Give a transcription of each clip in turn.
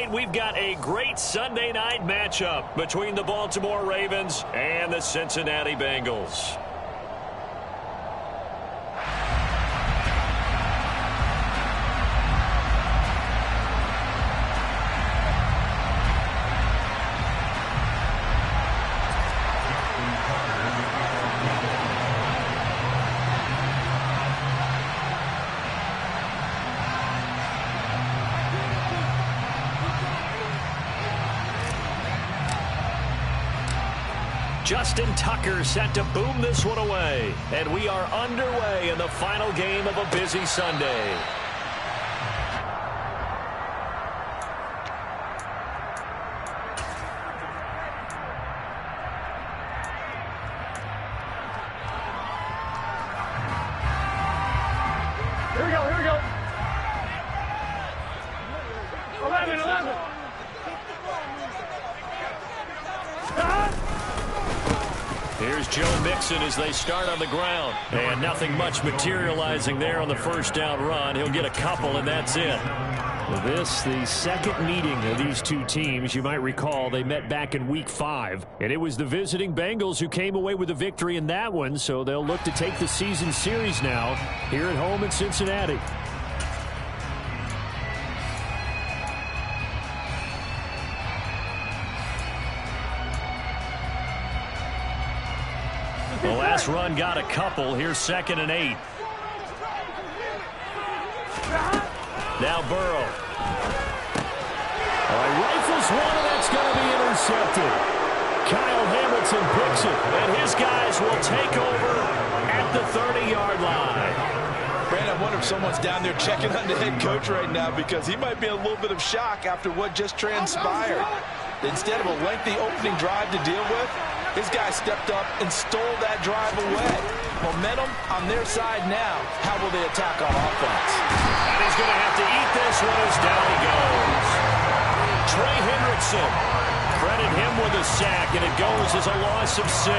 tonight we've got a great Sunday night matchup between the Baltimore Ravens and the Cincinnati Bengals. Justin Tucker set to boom this one away. And we are underway in the final game of a busy Sunday. Here we go. 11. Here's Joe Mixon as they start on the ground. And nothing much materializing there on the first down run. He'll get a couple, and that's it. Well, the second meeting of these two teams. You might recall they met back in Week 5. And it was the visiting Bengals who came away with a victory in that one. So they'll look to take the season series now here at home in Cincinnati. The last run got a couple. Here's 2nd and 8. Now Burrow. Rifles one, and that's going to be intercepted. Kyle Hamilton picks it, and his guys will take over at the 30-yard line. Brandon, I wonder if someone's down there checking on the head coach right now because he might be in a little bit of shock after what just transpired. Instead of a lengthy opening drive to deal with, his guy stepped up and stole that drive away. Momentum on their side now. How will they attack on offense? And he's going to have to eat this one as down he goes. Trey Hendrickson. Credit him with a sack, and it goes as a loss of 6.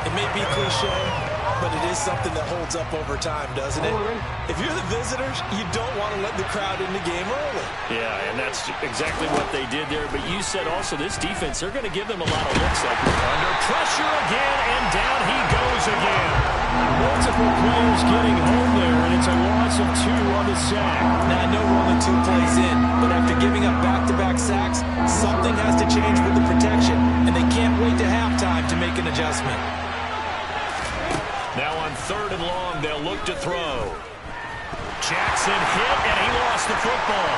It may be cliche, but it is something that holds up over time, doesn't it? If you're the visitors, you don't want to let the crowd in the game early. Yeah, and that's exactly what they did there. But you said also this defense, they're going to give them a lot of looks like under pressure again, and down he goes again. Multiple players getting home there, and it's a loss of 2 on the sack. Now, I know we're only 2 plays in, but after giving up back-to-back sacks, something has to change with the protection, and they can't wait to halftime to make an adjustment. Now on 3rd and long, they'll look to throw. Jackson hit, and he lost the football.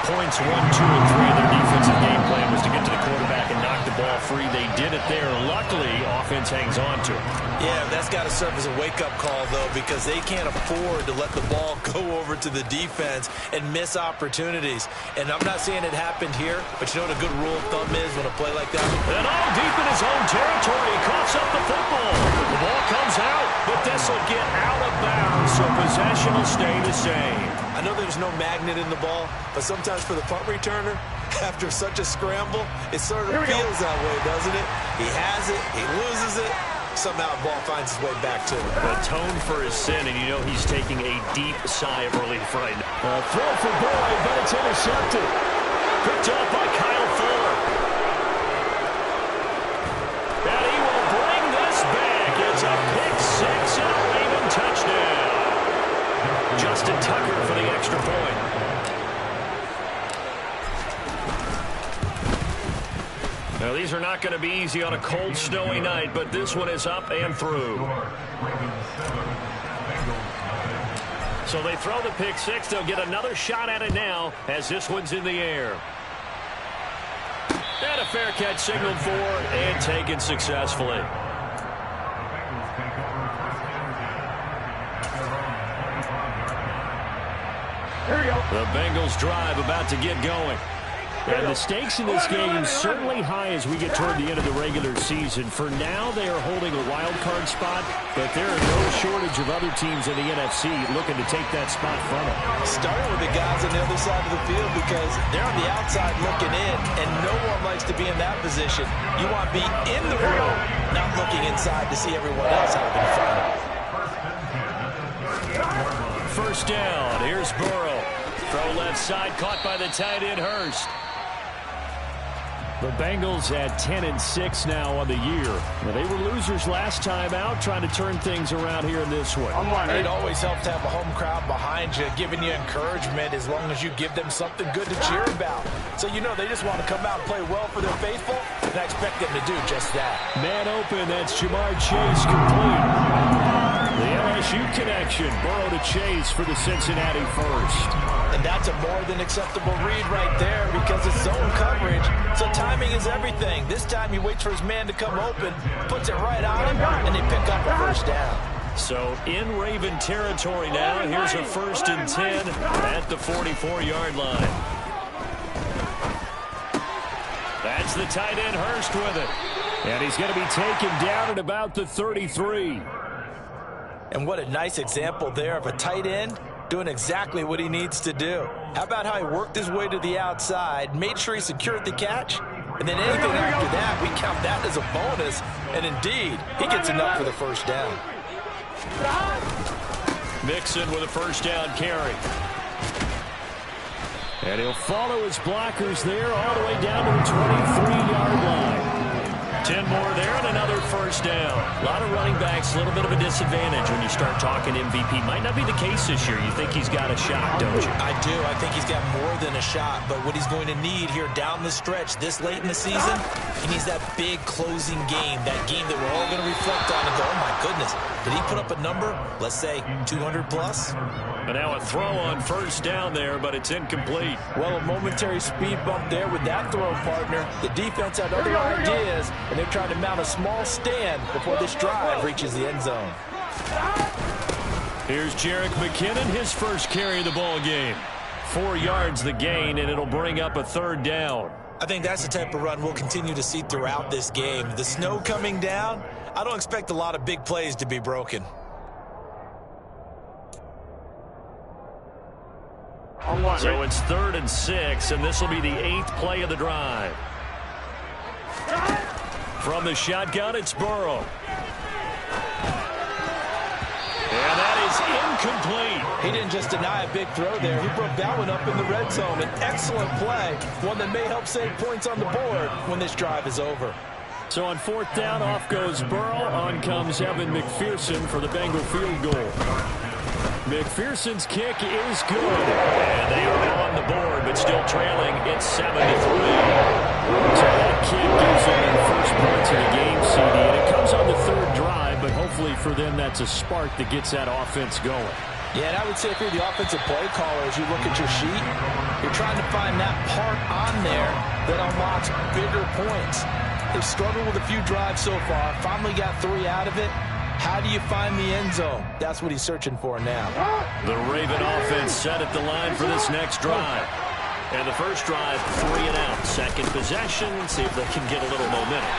Points 1, 2, and 3 of their defensive game plan was to get to the quarterback and knock the ball free. They did it there. Luckily, offense hangs on to it. Yeah, that's got to serve as a wake-up call, though, because they can't afford to let the ball go over to the defense and miss opportunities. And I'm not saying it happened here, but you know what a good rule of thumb is when a play like that? And all deep in his own territory, he coughs up the football. The ball comes out, but this will get out of bounds, so possession will stay the same. I know there's no magnet in the ball, but sometimes for the punt returner, after such a scramble, it sort of feels that way, doesn't it? He has it, he loses it, somehow the ball finds its way back to him. Atone for his sin, and you know he's taking a deep sigh of relief right now. Throw for Boyd, but it's intercepted. Picked up by Kyle Fuller. And he will bring this back. It's a pick-6 and a Raven touchdown. Justin Tucker for the extra point. Now, these are not going to be easy on a cold, snowy night, but this one is up and through. So they throw the pick-6. They'll get another shot at it now as this one's in the air. And a fair catch signaled for and taken successfully. The Bengals drive about to get going. And the stakes in this game certainly high as we get toward the end of the regular season. For now, they are holding a wild card spot, but there are no shortage of other teams in the NFC looking to take that spot from them. Starting with the guys on the other side of the field because they're on the outside looking in, and no one likes to be in that position. You want to be in the room, not looking inside to see everyone else have it in front. first down. Here's Burrow. Throw left side, caught by the tight end, Hurst. The Bengals at 10-6 now on the year. Well, they were losers last time out, trying to turn things around here in this one. It always helps to have a home crowd behind you, giving you encouragement as long as you give them something good to cheer about. So you know they just want to come out and play well for their faithful, and I expect them to do just that. Man open, that's Jamar Chase complete. The LSU connection, Burrow to Chase for the Cincinnati first. And that's a more than acceptable read right there because it's zone coverage. So timing is everything. This time he waits for his man to come open, puts it right on him, and they pick up a first down. So in Raven territory now. Here's a 1st and 10 at the 44-yard line. That's the tight end Hurst with it. And he's going to be taken down at about the 33. And what a nice example there of a tight end doing exactly what he needs to do. How about how he worked his way to the outside, made sure he secured the catch, and then anything after that, we count that as a bonus. And indeed, he gets enough for the first down. Mixon with a first down carry. And he'll follow his blockers there all the way down to the 23-yard line. 10 more there and another first down. A lot of running backs, a little bit of a disadvantage when you start talking MVP. Might not be the case this year. You think he's got a shot, don't you? I do. I think he's got more than a shot. But what he's going to need here down the stretch this late in the season, he needs that big closing game, that game that we're all going to reflect on and go, oh, my goodness, did he put up a number, let's say 200 plus? And now a throw on first down there, but it's incomplete. Well, a momentary speed bump there with that throw, partner. The defense had other ideas, and they're trying to mount a small stand before this drive reaches the end zone. Here's Jerick McKinnon, his first carry of the ball game. 4 yards the gain, and it'll bring up a third down. I think that's the type of run we'll continue to see throughout this game. The snow coming down, I don't expect a lot of big plays to be broken. So it's 3rd and 6, and this will be the 8th play of the drive. From the shotgun, it's Burrow. And that is incomplete. He didn't just deny a big throw there. He broke that one up in the red zone. An excellent play, one that may help save points on the board when this drive is over. So on 4th down, off goes Burrow. On comes Evan McPherson for the Bengal field goal. McPherson's kick is good. And they are on the board, but still trailing. It's 7-3. So that kick gives them their first points of the game, CD. And it comes on the 3rd drive, but hopefully for them that's a spark that gets that offense going. Yeah, and I would say if you're the offensive play caller, as you look at your sheet, you're trying to find that part on there that unlocks bigger points. They've struggled with a few drives so far. Finally got 3 out of it. How do you find the end zone? That's what he's searching for now. The Raven offense set at the line for this next drive. And the first drive, 3 and out. Second possession, see if they can get a little momentum.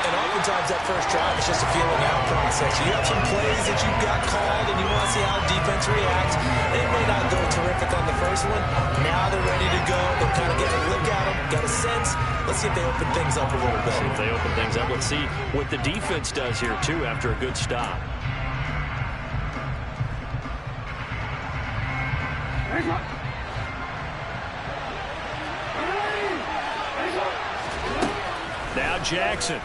And oftentimes that first drive is just a feeling out process. You have some plays that you've got called and you want to see how the defense reacts. They may not go terrific on the first one. Now they're ready to go. They've kind of got a look at them, got a sense. Let's see if they open things up a little bit. See if they open things up. Let's see what the defense does here, too, after a good stop. Now Jackson.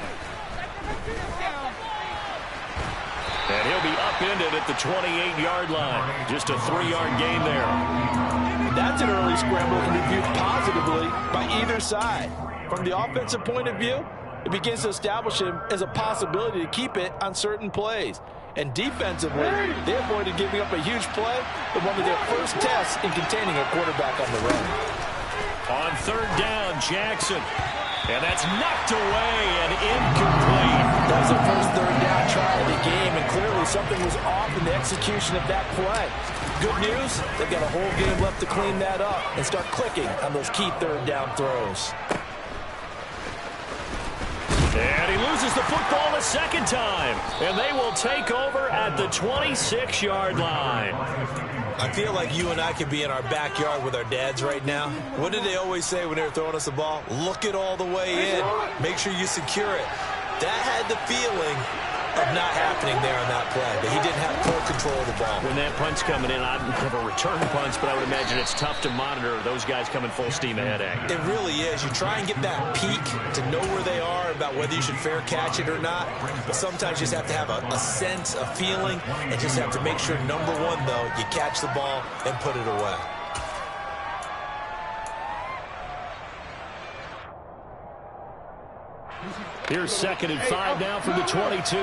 And he'll be upended at the 28-yard line. Just a 3-yard gain there. That's an early scramble that can be viewed positively by either side. From the offensive point of view, it begins to establish him as a possibility to keep it on certain plays. And defensively, they avoided giving up a huge play in one of their first tests in containing a quarterback on the run. On 3rd down, Jackson. And that's knocked away and incomplete. That was the first 3rd down try of the game, and clearly something was off in the execution of that play. Good news, they've got a whole game left to clean that up and start clicking on those key 3rd down throws. And he loses the football a second time. And they will take over at the 26-yard line. I feel like you and I could be in our backyard with our dads right now. What did they always say when they were throwing us the ball? Look it all the way in. Make sure you secure it. That had the feeling of not happening there on that play, that he didn't have full control of the ball. When that punt's coming in, I don't have a return punch, but I would imagine it's tough to monitor those guys coming full steam ahead at you. It really is. You try and get that peek to know where they are, about whether you should fair catch it or not. But sometimes you just have to have a sense, a feeling, and just have to make sure, number one, though, you catch the ball and put it away. Here's 2nd and 5 now from the 22.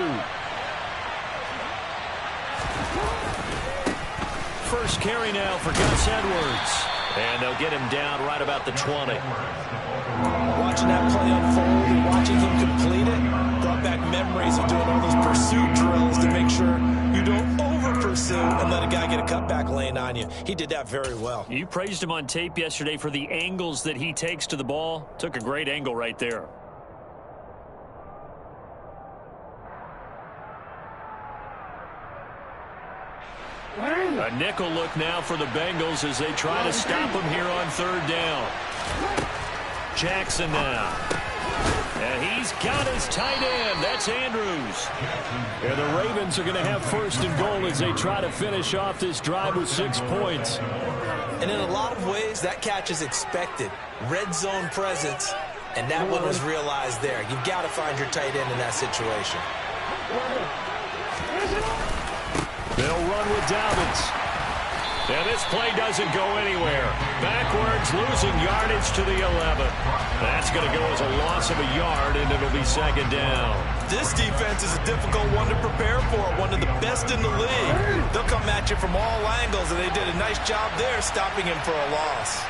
First carry now for Gus Edwards. And they'll get him down right about the 20. Watching that play unfold and watching him complete it brought back memories of doing all those pursuit drills to make sure you don't over-pursue and let a guy get a cutback lane on you. He did that very well. You praised him on tape yesterday for the angles that he takes to the ball. Took a great angle right there. A nickel look now for the Bengals as they try to stop him here on 3rd down. Jackson now. And he's got his tight end. That's Andrews. And the Ravens are going to have 1st and goal as they try to finish off this drive with 6 points. And in a lot of ways, that catch is expected. Red zone presence, and that one was realized there. You've got to find your tight end in that situation. They'll run with Dobbins. And this play doesn't go anywhere. Backwards, losing yardage to the 11. That's going to go as a loss of a yard, and it'll be 2nd down. This defense is a difficult one to prepare for, one of the best in the league. They'll come at you from all angles, and they did a nice job there stopping him for a loss.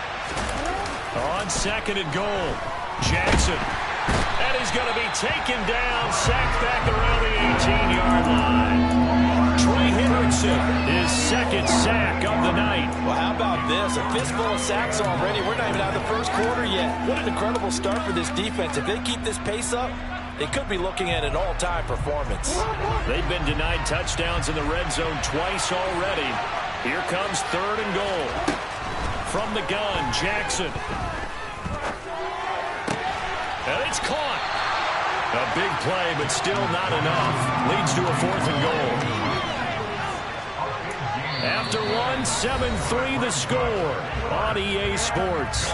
On 2nd and goal, Jackson. And he's going to be taken down, sacked back around the 18-yard line. His 2nd sack of the night. Well, how about this? A fistful of sacks already. We're not even out of the 1st quarter yet. What an incredible start for this defense. If they keep this pace up, they could be looking at an all-time performance. They've been denied touchdowns in the red zone twice already. Here comes 3rd and goal. From the gun, Jackson. And it's caught. A big play, but still not enough. Leads to a 4th and goal. After one, 7-3 the score on EA Sports.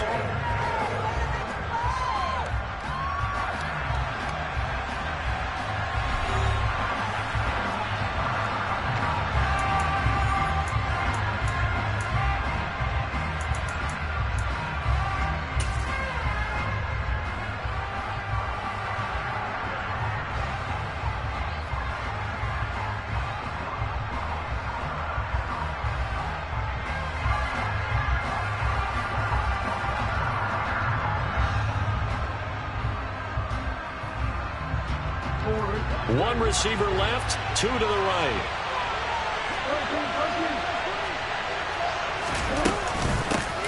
One receiver left, 2 to the right.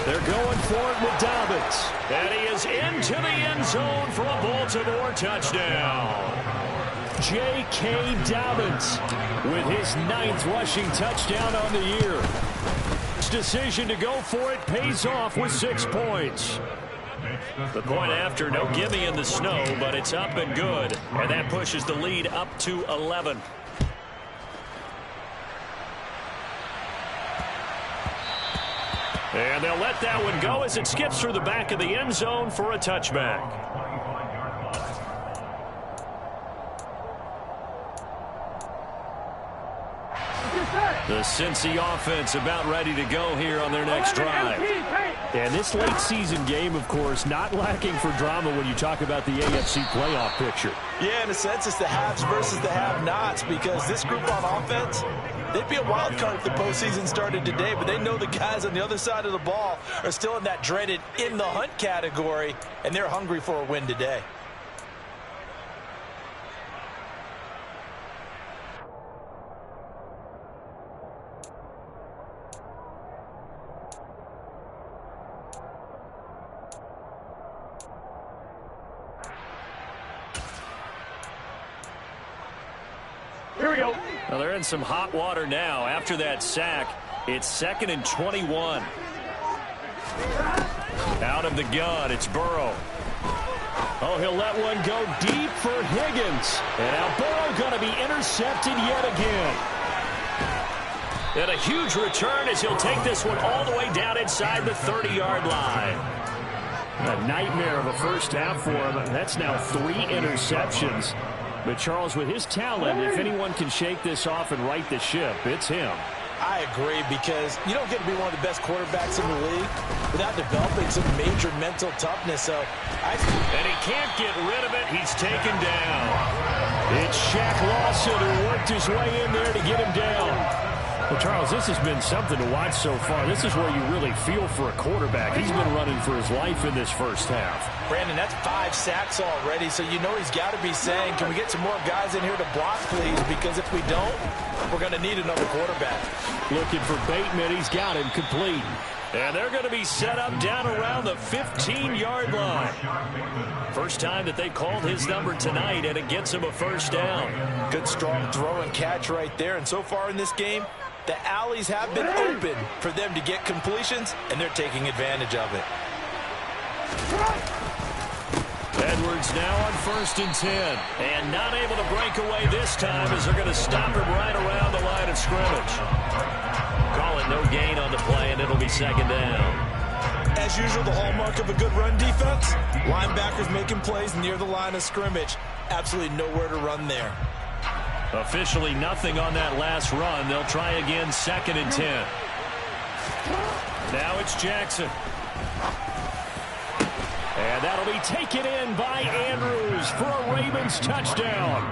They're going for it with Dobbins. And he is into the end zone for a Baltimore touchdown. J.K. Dobbins with his 9th rushing touchdown on the year. His decision to go for it pays off with 6 points. The point after, no gimme in the snow, but it's up and good. And that pushes the lead up to 11. And they'll let that one go as it skips through the back of the end zone for a touchback. The Cincy offense about ready to go here on their next drive. And this late season game, of course, not lacking for drama when you talk about the AFC playoff picture. Yeah, in a sense, it's the haves versus the have-nots, because this group on offense, they'd be a wild card if the postseason started today, but they know the guys on the other side of the ball are still in that dreaded in-the-hunt category, and they're hungry for a win today. Here we go. Well, they're in some hot water now. After that sack, it's 2nd and 21. Out of the gun, it's Burrow. Oh, he'll let one go deep for Higgins. And now Burrow going to be intercepted yet again. And a huge return as he'll take this one all the way down inside the 30-yard line. A nightmare of a first half for him. That's now 3 interceptions. But Charles, with his talent, if anyone can shake this off and right the ship, it's him. I agree, because you don't get to be one of the best quarterbacks in the league without developing some major mental toughness. And he can't get rid of it. He's taken down. It's Shaq Lawson who worked his way in there to get him down. Well, Charles, this has been something to watch so far. This is where you really feel for a quarterback. He's been running for his life in this first half. Brandon, that's 5 sacks already, so you know he's got to be saying, can we get some more guys in here to block, please? Because if we don't, we're going to need another quarterback. Looking for Bateman. He's got him complete. And they're going to be set up down around the 15-yard line. First time that they called his number tonight, and it gets him a first down. Good, strong throw and catch right there. And so far in this game, the alleys have been open for them to get completions, and they're taking advantage of it. Edwards now on 1st and 10. And not able to break away this time as they're going to stop him right around the line of scrimmage. Call it no gain on the play, and it'll be 2nd down. As usual, the hallmark of a good run defense, linebackers making plays near the line of scrimmage. Absolutely nowhere to run there. Officially nothing on that last run. They'll try again, 2nd and 10. Now it's Jackson. And that'll be taken in by Andrews for a Ravens touchdown.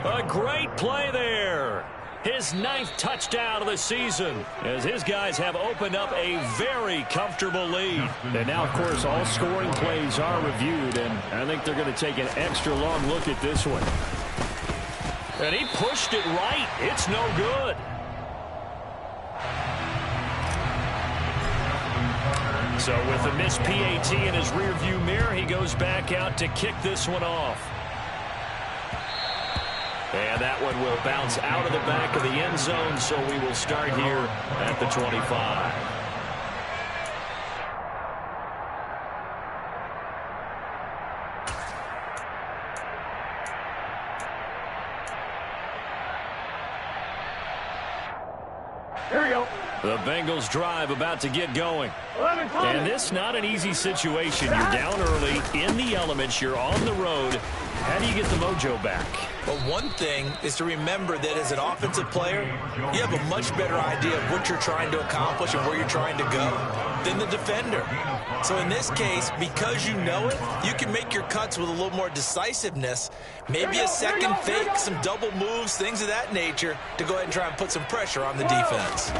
A great play there. His 9th touchdown of the season as his guys have opened up a very comfortable lead. And now, of course, all scoring plays are reviewed, and I think they're going to take an extra long look at this one. And he pushed it right. It's no good. So with a missed PAT in his rearview mirror, he goes back out to kick this one off. And that one will bounce out of the back of the end zone, so we will start here at the 25. Here we go. The Bengals drive about to get going. And this not an easy situation. You're down early, in the elements, you're on the road. How do you get the mojo back? Well, one thing is to remember that as an offensive player, you have a much better idea of what you're trying to accomplish and where you're trying to go than the defender. So in this case, because you know it, you can make your cuts with a little more decisiveness. Maybe a second fake, some double moves, things of that nature to go ahead and try and put some pressure on the defense.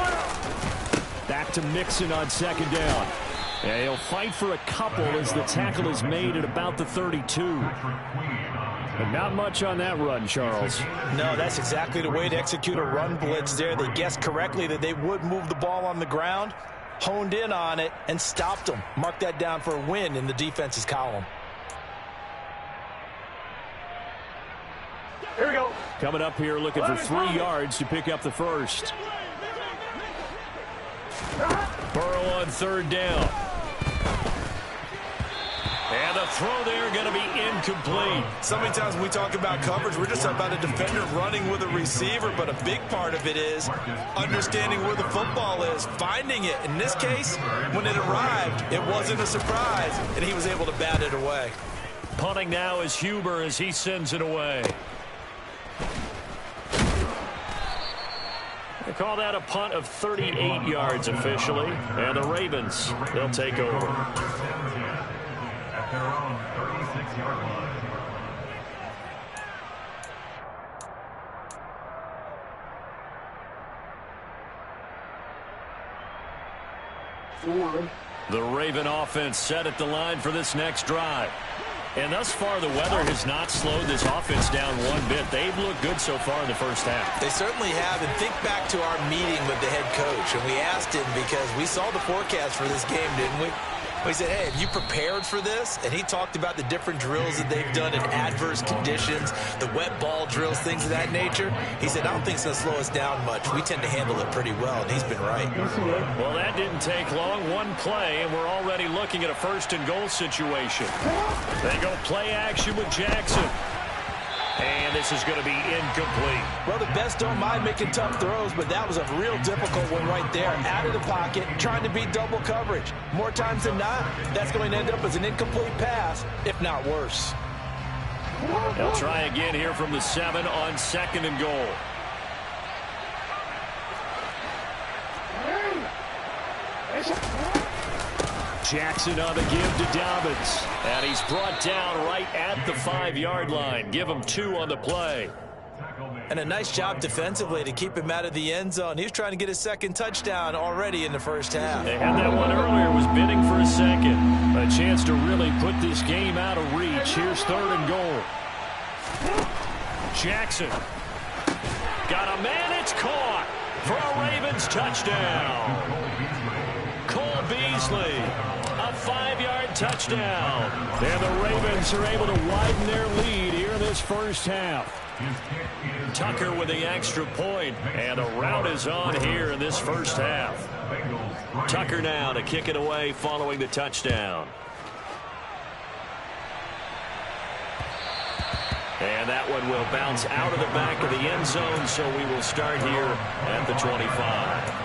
Back to Mixon on 2nd down. And he'll fight for a couple as the tackle is made at about the 32. But not much on that run, Charles. No, that's exactly the way to execute a run blitz there. They guessed correctly that they would move the ball on the ground, honed in on it, and stopped them. Mark that down for a win in the defense's column. Here we go. Coming up here looking for 3 yards to pick up the first. Burrow on 3rd down. And the throw there going to be incomplete. So many times when we talk about coverage, we're just talking about a defender running with a receiver, but a big part of it is understanding where the football is, finding it. In this case, when it arrived, it wasn't a surprise, and he was able to bat it away. Punting now is Huber as he sends it away. They call that a punt of 38 yards officially, and the Ravens, they'll take over. Their own 36-yard line. The Raven offense set at the line for this next drive. And thus far, the weather has not slowed this offense down one bit. They've looked good so far in the first half. They certainly have. And think back to our meeting with the head coach. And we asked him because we saw the forecast for this game, didn't we? He said, hey, have you prepared for this? And he talked about the different drills that they've done in adverse conditions, the wet ball drills, things of that nature. He said, I don't think it's going to slow us down much. We tend to handle it pretty well, and he's been right. Well, that didn't take long. One play, and we're already looking at a first-and-goal situation. They go play action with Jackson. And this is going to be incomplete. Well, the best don't mind making tough throws, but that was a real difficult one right there. Out of the pocket, trying to beat double coverage. More times than not, that's going to end up as an incomplete pass, if not worse. They'll try again here from the 7 on 2nd and goal. Jackson on the give to Dobbins. And he's brought down right at the 5-yard line. Give him 2 on the play. And a nice job defensively to keep him out of the end zone. He was trying to get his 2nd touchdown already in the first half. They had that one earlier, was bidding for a second. A chance to really put this game out of reach. Here's 3rd and goal. Jackson. Got a man, it's caught for a Ravens touchdown. Cole Beasley, a 5-yard touchdown. And the Ravens are able to widen their lead here in this first half. Tucker with the extra point, and a rout is on here in this first half. Tucker now to kick it away following the touchdown. And that one will bounce out of the back of the end zone, so we will start here at the 25.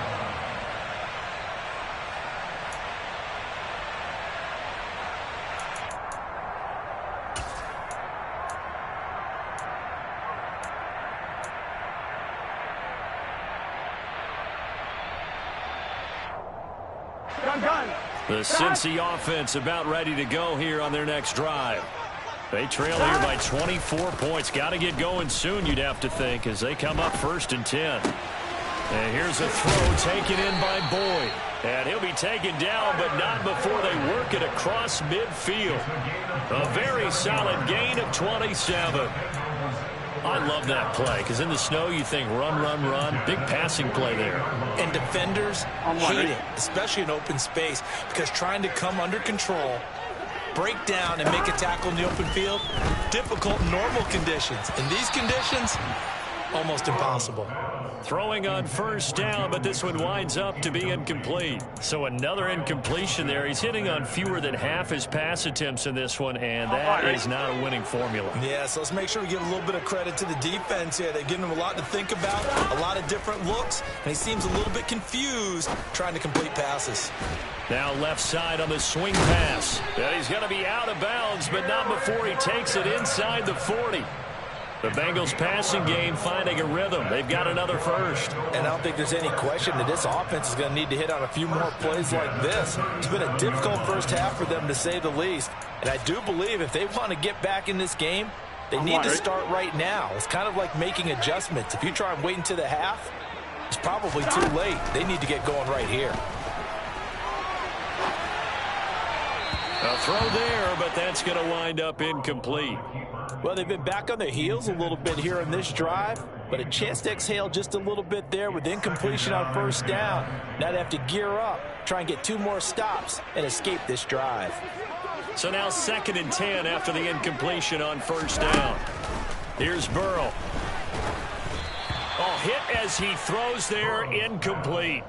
The Cincy offense about ready to go here on their next drive. They trail here by 24 points. Got to get going soon, you'd have to think, as they come up 1st and 10. And here's a throw taken in by Boyd. And he'll be taken down, but not before they work it across midfield. A very solid gain of 27. I love that play, because in the snow you think run, run, run. Big passing play there. And defenders hate it, especially in open space, because trying to come under control, break down, and make a tackle in the open field, difficult in normal conditions. In these conditions, almost impossible. Throwing on 1st down, but this one winds up to be incomplete. So another incompletion there. He's hitting on fewer than half his pass attempts in this one, and that is not a winning formula. Yeah, so let's make sure we give a little bit of credit to the defense here. They've given him a lot to think about, a lot of different looks, and he seems a little bit confused trying to complete passes. Now left side on the swing pass. And he's going to be out of bounds, but not before he takes it inside the 40. The Bengals passing game finding a rhythm. They've got another first. And I don't think there's any question that this offense is going to need to hit on a few more plays like this. It's been a difficult first half for them, to say the least. And I do believe if they want to get back in this game, they need to start right now. It's kind of like making adjustments. If you try and wait until the half, it's probably too late. They need to get going right here. A throw there, but that's going to wind up incomplete. Well, they've been back on their heels a little bit here on this drive, but a chance to exhale just a little bit there with incompletion on 1st down. Now they have to gear up, try and get 2 more stops, and escape this drive. So now 2nd and 10 after the incompletion on 1st down. Here's Burrow. Oh, hit as he throws there, incomplete.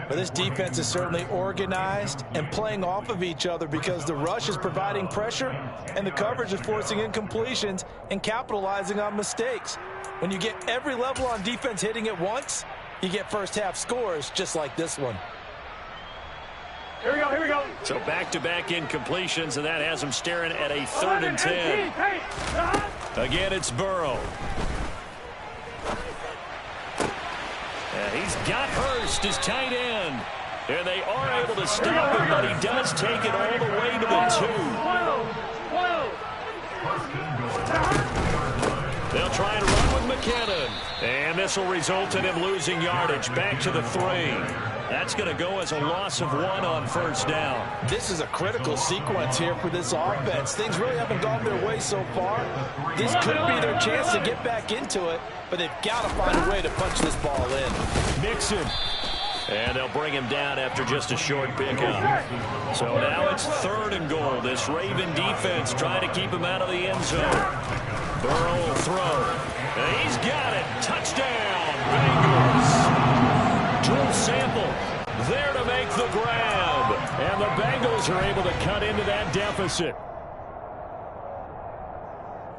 But this defense is certainly organized and playing off of each other, because the rush is providing pressure and the coverage is forcing incompletions and capitalizing on mistakes. When you get every level on defense hitting at once, you get first half scores just like this one. Here we go, here we go. So back-to-back incompletions, and that has them staring at a 3rd and 10. Again, it's Burrow. He's got Hurst, his tight end. And they are able to stop him, but he does take it all the way to the 2. They'll try and run with McKinnon. And this will result in him losing yardage. Back to the 3. That's going to go as a loss of 1 on 1st down. This is a critical sequence here for this offense. Things really haven't gone their way so far. This could be their chance to get back into it, but they've got to find a way to punch this ball in. Mixon. And they'll bring him down after just a short pickup. So now it's 3rd and goal. This Raven defense trying to keep him out of the end zone. Burrow will throw. And he's got it. Touchdown, Bengals. Drew Sample there to make the grab. And the Bengals are able to cut into that deficit.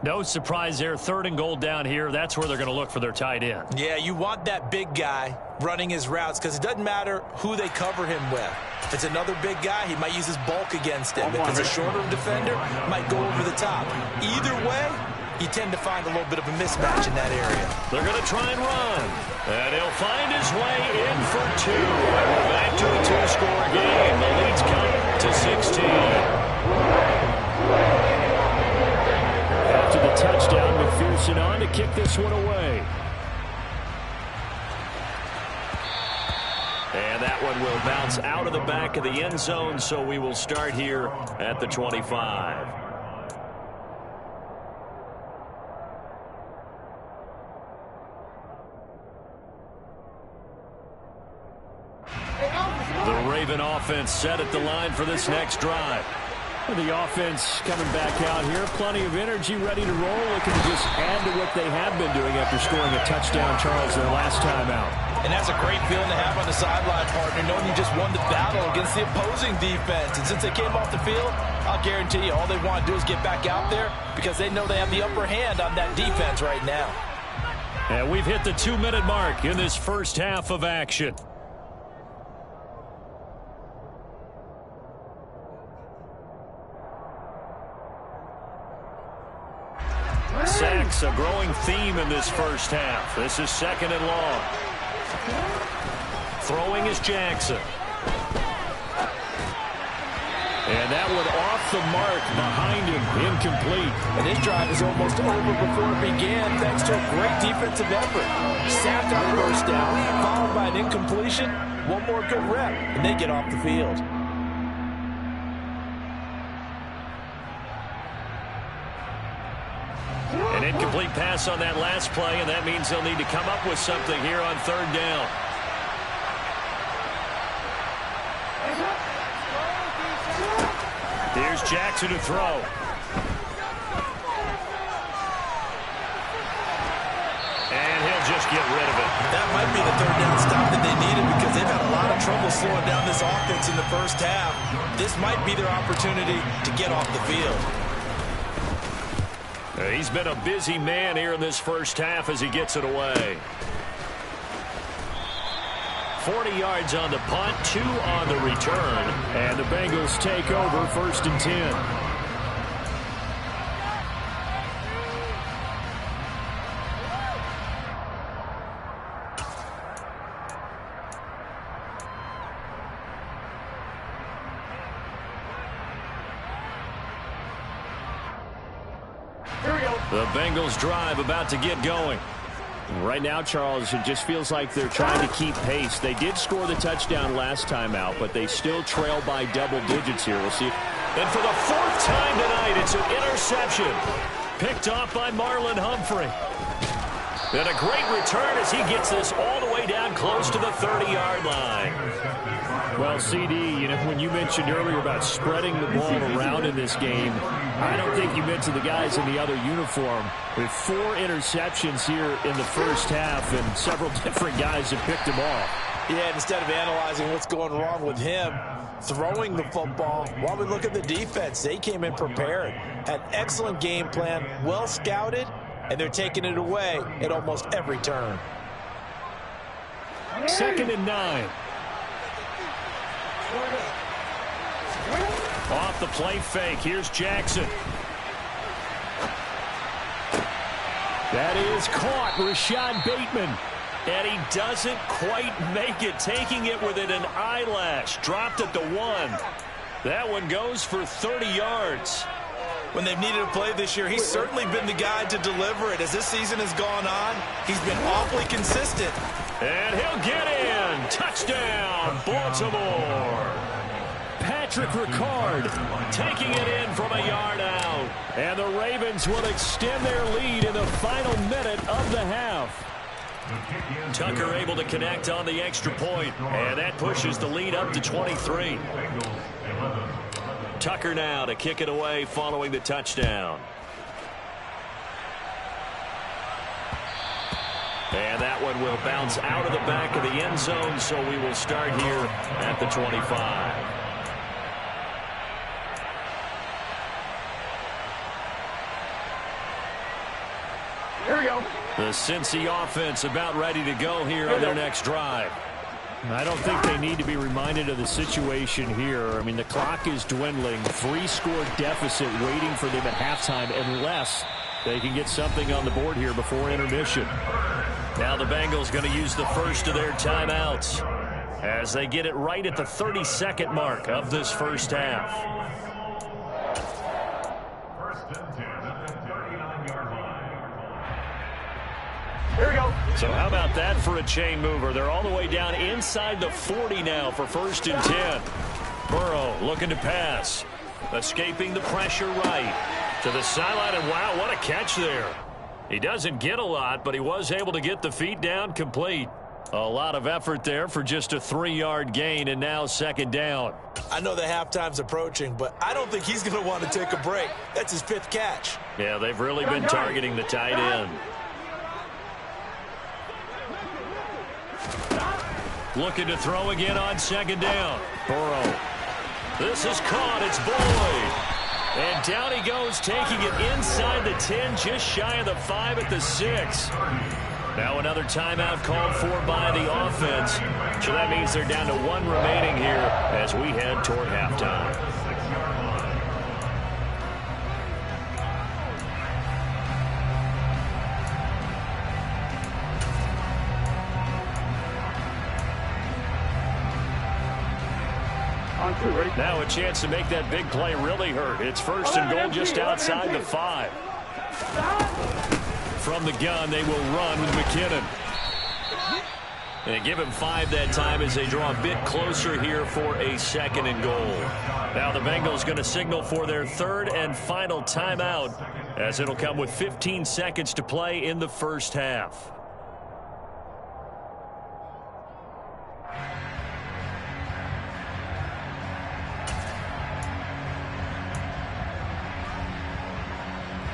No surprise there. 3rd and goal down here. That's where they're going to look for their tight end. Yeah, you want that big guy running his routes because it doesn't matter who they cover him with. If it's another big guy, he might use his bulk against him. If it's a shorter defender, he might go over the top. Either way, you tend to find a little bit of a mismatch in that area. They're going to try and run. And he'll find his way in for 2. And we're back to a 2-score game. The lead's cut to 16. After the touchdown, McPherson on to kick this one away. And that one will bounce out of the back of the end zone, so we will start here at the 25. The Raven offense set at the line for this next drive. The offense coming back out here. Plenty of energy, ready to roll. Looking to just add to what they have been doing after scoring a touchdown, Charles, their last time out. And that's a great feeling to have on the sideline, partner, knowing you just won the battle against the opposing defense. And since they came off the field, I'll guarantee you all they want to do is get back out there because they know they have the upper hand on that defense right now. And we've hit the 2-minute mark in this first half of action. Sacks, a growing theme in this first half. This is 2nd and long. Throwing is Jackson. And that one off the mark behind him, incomplete. And this drive is almost over before it began thanks to a great defensive effort. Sapped on first down, followed by an incompletion. One more good rep, and they get off the field. An incomplete pass on that last play, and that means they'll need to come up with something here on 3rd down. Here's Jackson to throw. And he'll just get rid of it. That might be the 3rd down stop that they needed because they've had a lot of trouble slowing down this offense in the first half. This might be their opportunity to get off the field. He's been a busy man here in this first half as he gets it away. 40 yards on the punt, 2 on the return. And the Bengals take over 1st and 10. The Bengals drive about to get going. Right now, Charles, it just feels like they're trying to keep pace. They did score the touchdown last time out, but they still trail by double digits here. We'll see. And for the 4th time tonight, it's an interception. Picked off by Marlon Humphrey. And a great return as he gets this all the way down close to the 30-yard line. Well, CD, you know, when you mentioned earlier about spreading the ball around in this game, I don't think you mentioned the guys in the other uniform. With 4 interceptions here in the first half, and several different guys have picked them off. Yeah, instead of analyzing what's going wrong with him, throwing the football, while we look at the defense, they came in prepared. Had excellent game plan, well scouted, and they're taking it away at almost every turn. 2nd and 9. Off the play fake. Here's Jackson. That is caught. Rashad Bateman. And he doesn't quite make it. Taking it within an eyelash. Dropped at the 1. That one goes for 30 yards. When they've needed a play this year, he's certainly been the guy to deliver it. As this season has gone on, he's been awfully consistent. And he'll get in. Touchdown, Baltimore. Patrick Ricard taking it in from a yard out. And the Ravens will extend their lead in the final minute of the half. Tucker able to connect on the extra point, and that pushes the lead up to 23. Tucker now to kick it away following the touchdown. And that one will bounce out of the back of the end zone, so we will start here at the 25. Here we go. The Cincy offense about ready to go here on their next drive. I don't think they need to be reminded of the situation here. I mean, the clock is dwindling. 3-score deficit waiting for them at halftime unless they can get something on the board here before intermission. Now the Bengals going to use the first of their timeouts as they get it right at the 32nd mark of this first half. Here we go. So how about that for a chain mover? They're all the way down inside the 40 now for 1st and 10. Burrow looking to pass. Escaping the pressure right to the sideline, and wow, what a catch there. He doesn't get a lot, but he was able to get the feet down complete. A lot of effort there for just a 3-yard gain, and now 2nd down. I know the halftime's approaching, but I don't think he's going to want to take a break. That's his 5th catch. Yeah, they've really been targeting the tight end. Looking to throw again on 2nd down. Burrow. This is caught. It's Boyd. And down he goes, taking it inside the 10, just shy of the 5 at the 6. Now another timeout called for by the offense. So that means they're down to 1 remaining here as we head toward halftime. Now a chance to make that big play really hurt. It's 1st and goal just outside the 5. From the gun, they will run with McKinnon. And they give him 5 that time as they draw a bit closer here for a 2nd and goal. Now the Bengals going to signal for their 3rd and final timeout as it'll come with 15 seconds to play in the first half.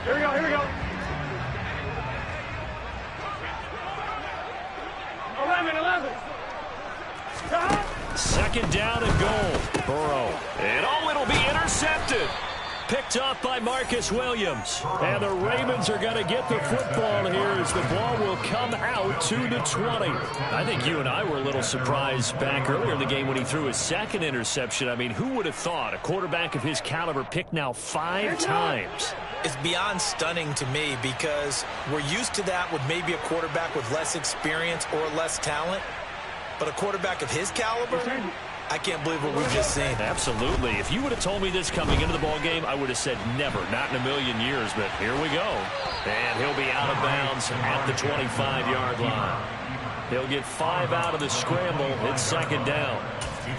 Here we go, here we go. 11. 2nd down and goal. Burrow. And it'll be intercepted. Picked off by Marcus Williams. And the Ravens are going to get the football here as the ball will come out to the 20. I think you and I were a little surprised back earlier in the game when he threw his 2nd interception. I mean, who would have thought a quarterback of his caliber picked now 5 times? It's beyond stunning to me because we're used to that with maybe a quarterback with less experience or less talent. But a quarterback of his caliber, I can't believe what we've just seen. Absolutely. If you would have told me this coming into the ball game, I would have said never, not in a million years. But here we go. And he'll be out of bounds at the 25-yard line. He'll get 5 out of the scramble. It's 2nd down.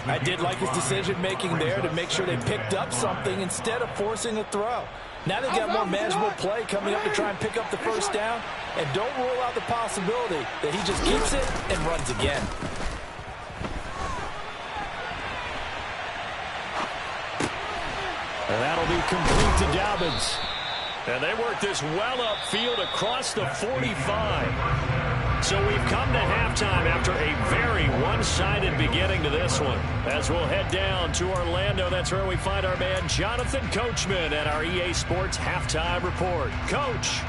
I did like his decision-making there to make sure they picked up something instead of forcing a throw. Now they've got more manageable play coming up to try and pick up the 1st down. And don't rule out the possibility that he just keeps it and runs again. And that'll be complete to Dobbins. And they work this well upfield across the 45. So we've come to halftime after a very one-sided beginning to this one. As we'll head down to Orlando, that's where we find our man Jonathan Coachman at our EA Sports Halftime Report. Coach.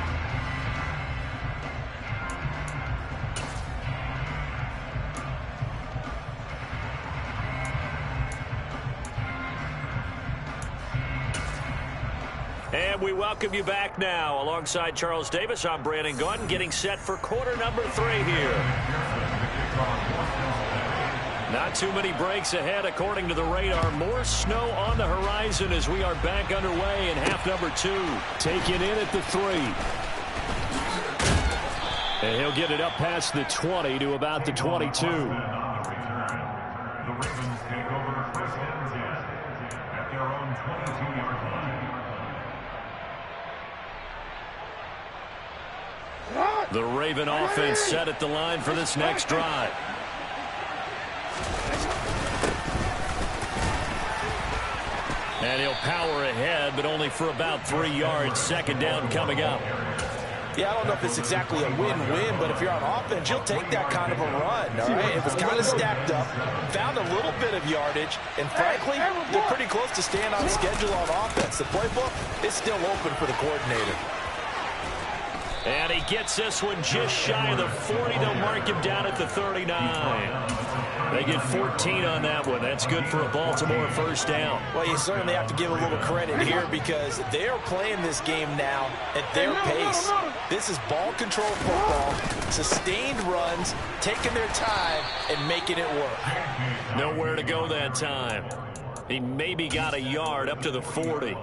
And we welcome you back now. Alongside Charles Davis, I'm Brandon Gaudin, getting set for quarter number 3 here. Not too many breaks ahead according to the radar. More snow on the horizon as we are back underway in half number 2. Taken in at the 3. And he'll get it up past the 20 to about the 22. The Ravens take over 1st and 10 at their own 22-yard line. The Raven offense set at the line for this next drive. And he'll power ahead, but only for about 3 yards. Second down coming up. Yeah, I don't know if it's exactly a win-win, but if you're on offense, you'll take that kind of a run, all right? It was kind of stacked up, found a little bit of yardage, and frankly, they're pretty close to staying on schedule on offense. The playbook is still open for the coordinator. And he gets this one just shy of the 40. They'll mark him down at the 39. They get 14 on that one. That's good for a Baltimore first down. Well, you certainly have to give a little credit here because they are playing this game now at their pace. This is ball control football, sustained runs, taking their time, and making it work. Nowhere to go that time. He maybe got a yard up to the 40.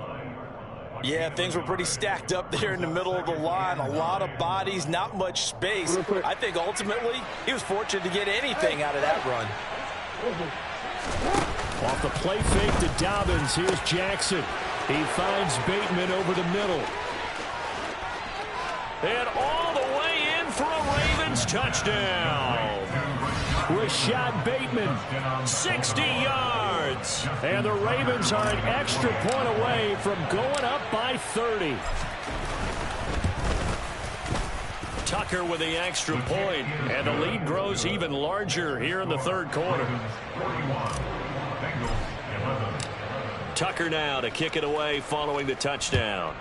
Yeah, things were pretty stacked up there in the middle of the line. A lot of bodies, not much space. I think ultimately he was fortunate to get anything out of that run. Off the play fake to Dobbins. Here's Jackson. He finds Bateman over the middle. And all the way in for a Ravens touchdown. Rashad Bateman, 60 yards. And the Ravens are an extra point away from going up by 30. Tucker with the extra point, and the lead grows even larger here in the third quarter. Tucker now to kick it away following the touchdown.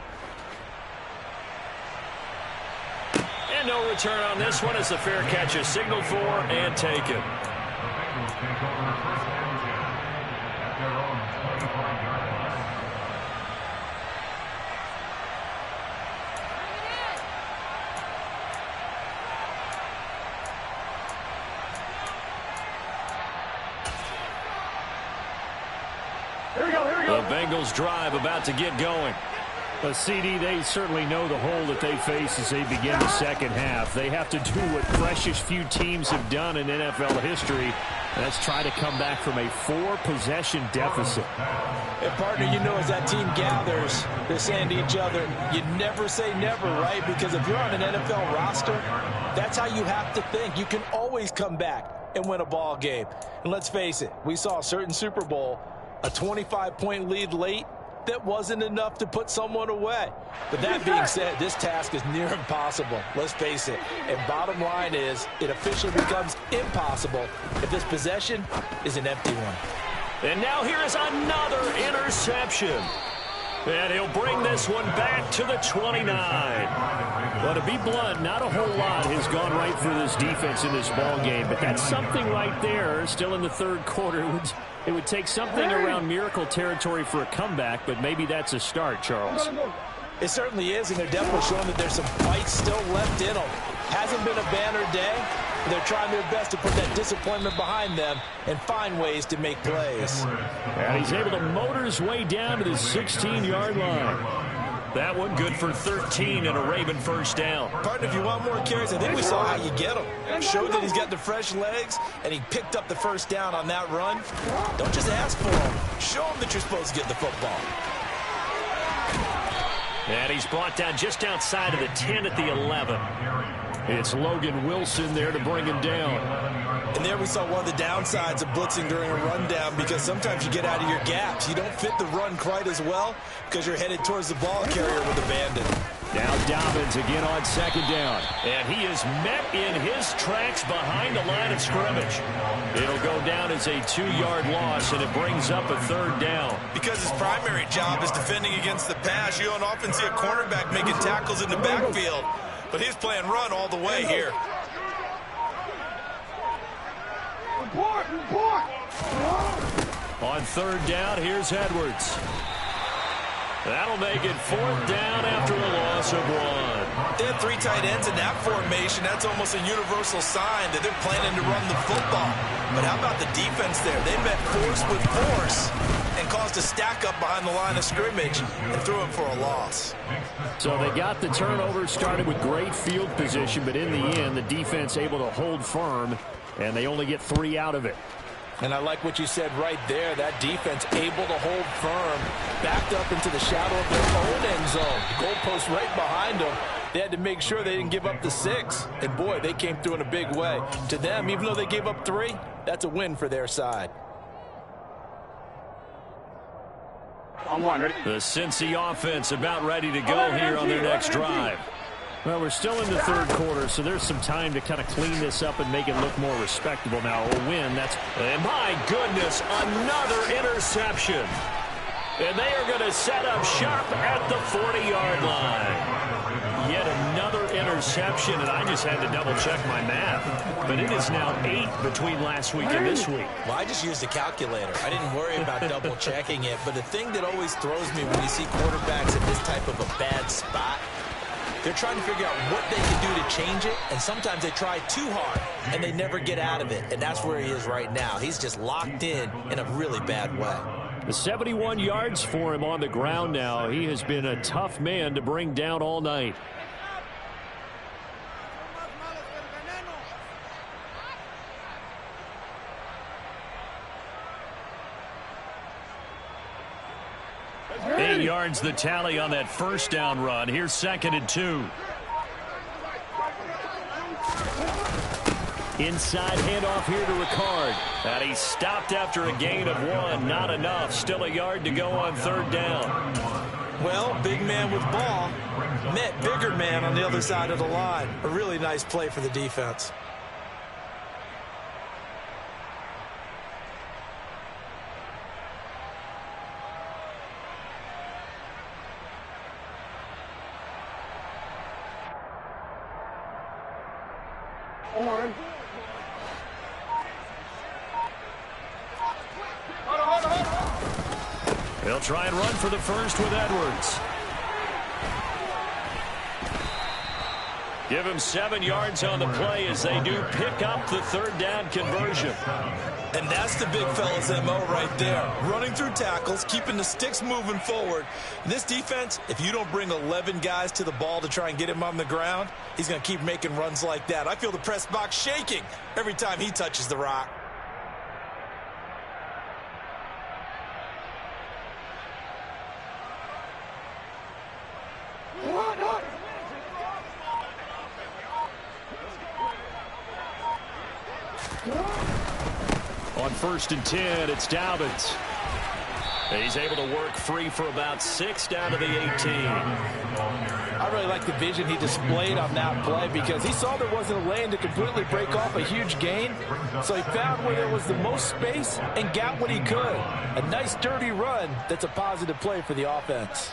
And no return on this one as the fair catch is signaled for and taken. Here we go, here we go. The Bengals drive about to get going. But CD, they certainly know the hole that they face as they begin the second half. They have to do what precious few teams have done in NFL history, and that's try to come back from a 4-possession deficit. And partner, you know, as that team gathers, they're saying to each other, you never say never, right? Because if you're on an NFL roster, that's how you have to think. You can always come back and win a ball game. And let's face it, we saw a certain Super Bowl, a 25-point lead late, that wasn't enough to put someone away. But that being said, this task is near impossible. Let's face it. And bottom line is, it officially becomes impossible if this possession is an empty one. And now here is another interception. And he'll bring this one back to the 29. Well, to be blunt, not a whole lot has gone right for this defense in this ball game, but that's something right there. Still in the third quarter. It would take something around miracle territory for a comeback, but maybe that's a start, Charles. It certainly is, and they're definitely showing that there's some fight still left in them. Hasn't been a banner day. They're trying their best to put that disappointment behind them and find ways to make plays. And he's able to motor his way down to the 16-yard line. That one good for 13 and a Raven first down. Partner, if you want more carries, I think we saw how you get them. Showed that he's got the fresh legs, and he picked up the first down on that run. Don't just ask for him. Show him that you're supposed to get the football. And he's brought down just outside of the 10 at the 11. It's Logan Wilson there to bring him down. And there we saw one of the downsides of blitzing during a rundown, because sometimes you get out of your gaps. You don't fit the run quite as well because you're headed towards the ball carrier with abandon. Now Dobbins again on second down. And he is met in his tracks behind the line of scrimmage. It'll go down as a 2-yard loss, and it brings up a third down. Because his primary job is defending against the pass, you don't often see a cornerback making tackles in the backfield. But he's playing run all the way here. On third down, here's Edwards. That'll make it fourth down after a loss of 1. They had 3 tight ends in that formation. That's almost a universal sign that they're planning to run the football. But how about the defense there? They met force with force and caused a stack up behind the line of scrimmage and threw him for a loss. So they got the turnover, started with great field position, but in the end, the defense able to hold firm, and they only get 3 out of it. And I like what you said right there. That defense able to hold firm, backed up into the shadow of their own end zone. Goalpost right behind them. They had to make sure they didn't give up the 6. And, boy, they came through in a big way. To them, even though they gave up 3, that's a win for their side. The Cincy offense about ready to go here on their next drive. Well, we're still in the third quarter, so there's some time to kind of clean this up and make it look more respectable. Now, a win, that's... And my goodness, another interception. And they are going to set up shop at the 40-yard line. Yet another interception, and I just had to double-check my math. But it is now 8 between last week and this week. Well, I just used a calculator. I didn't worry about double-checking it. But the thing that always throws me when you see quarterbacks in this type of a bad spot, they're trying to figure out what they can do to change it, and sometimes they try too hard, and they never get out of it. And that's where he is right now. He's just locked in a really bad way. The 71 yards for him on the ground now. He has been a tough man to bring down all night. Eight yards the tally on that first down run. Here's 2nd and 2. Inside handoff here to Ricard. And he stopped after a gain of 1. Not enough. Still a yard to go on 3rd down. Well, big man with ball met bigger man on the other side of the line. A really nice play for the defense. They'll try and run for the first with Edwards. Give him 7 yards on the play as they do pick up the 3rd down conversion. And that's the big fella's MO right there. Running through tackles, keeping the sticks moving forward. And this defense, if you don't bring 11 guys to the ball to try and get him on the ground, he's going to keep making runs like that. I feel the press box shaking every time he touches the rock. On 1st and 10, it's Dobbins. He's able to work free for about 6 down to the 18. I really like the vision he displayed on that play because he saw there wasn't a lane to completely break off a huge gain. So he found where there was the most space and got what he could. A nice dirty run that's a positive play for the offense.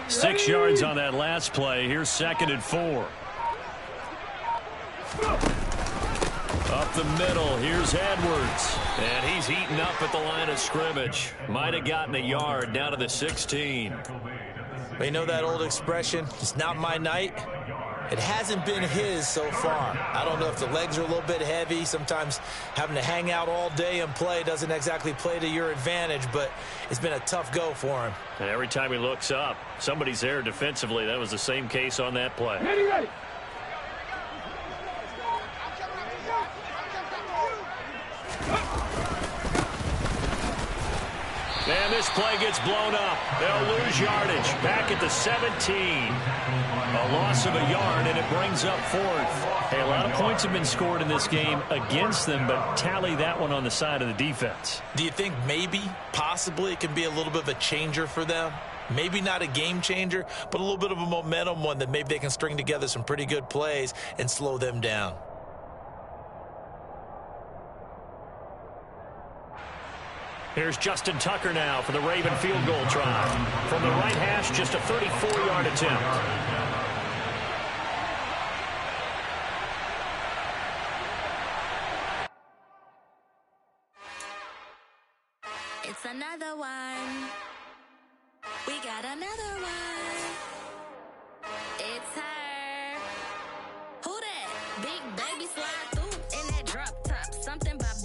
Six yards on that last play. Here's 2nd and 4. Up the middle, here's Edwards. And he's eaten up at the line of scrimmage. Might have gotten a yard down to the 16. You know that old expression, it's not my night? It hasn't been his so far. I don't know if the legs are a little bit heavy. Sometimes having to hang out all day and play doesn't exactly play to your advantage, but it's been a tough go for him. And every time he looks up, somebody's there defensively. That was the same case on that play. Ready. And this play gets blown up. They'll lose yardage. Back at the 17. A loss of a yard, and it brings up fourth. Hey, a lot of points have been scored in this game against them, but tally that one on the side of the defense. Do you think maybe, possibly, it can be a little bit of a changer for them? Maybe not a game changer, but a little bit of a momentum one that maybe they can string together some pretty good plays and slow them down. Here's Justin Tucker now for the Raven field goal try. From the right hash, just a 34-yard attempt. It's another one. We got another one. It's her. Who that? Big baby slide through in that drop top. Something about